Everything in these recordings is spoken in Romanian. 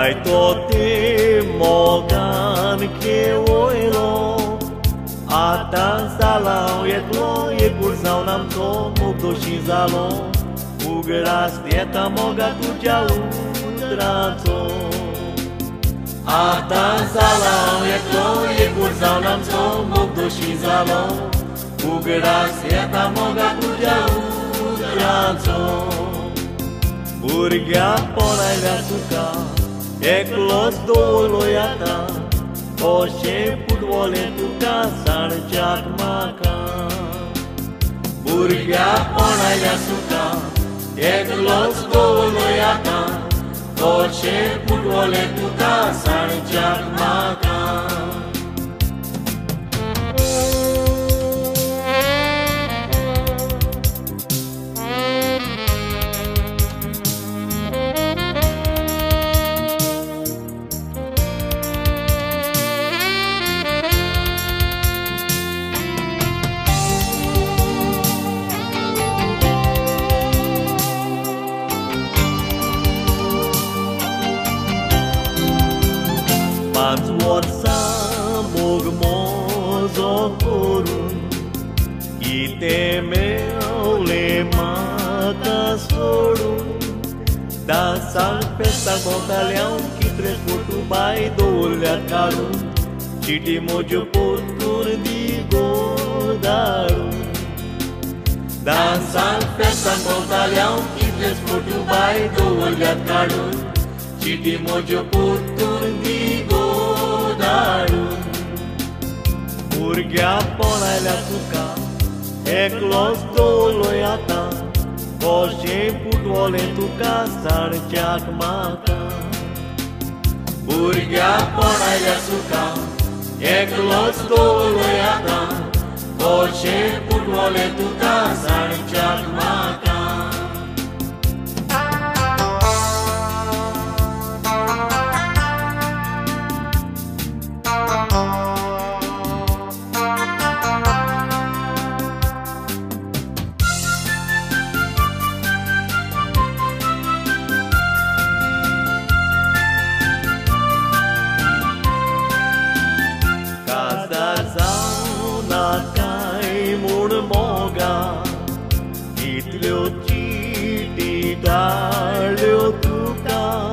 Dai tote mogan che oilo Atan salão e clon e curzão nam to mugdo shizalo Ugras dieta moga tu jalu trato Atan salão e clon e curzão nam to mugdo shizalo Ugras dieta moga tu jalu trato Burgia pona ele açúcar Eklos dolo yata Oshe putwole tu kasar jakmaka Burgia pona ele açúcar Eklos dolo yata Oshe putwole tu kasar jakmaka Worsa mogmozo koru Itemeu le mata soru Dançar festa gontalhão Que transporta o bai do olhar caro Chiti mojo potur de godaru Dançar festa gontalhão Que transporta o bai do olhar caro Chiti mojo potur de Burgia pona ele açúcar Eklos dolo yata Oshe putwole tu kasar jakmaka Burgia pona ele açúcar Eklos dolo yata Oshe putwole tu kasar jakmaka Itleo chiti daleo tuka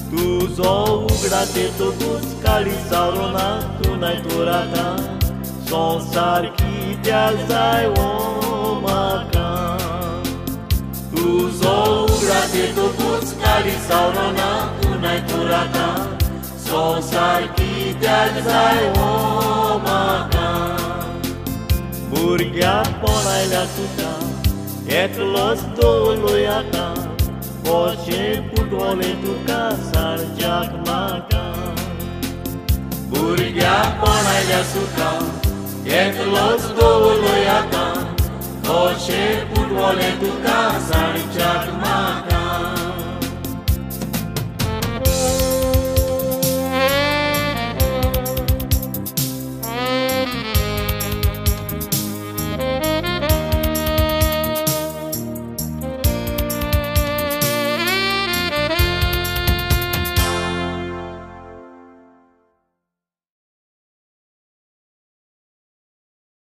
Tu zo ugrate todos kalisarona tu nai turata Sonsar ki jazai omaka Tu zo ugrate todos kalisarona tu nai turata Sonsar ki jazai omaka Burgia pona ele açúcar Eklos dolo yata Oshe putwole tu kasar jakmaka Burgia pona ele açúcar Eklos dolo yata Oshe putwole tu kasar jakmaka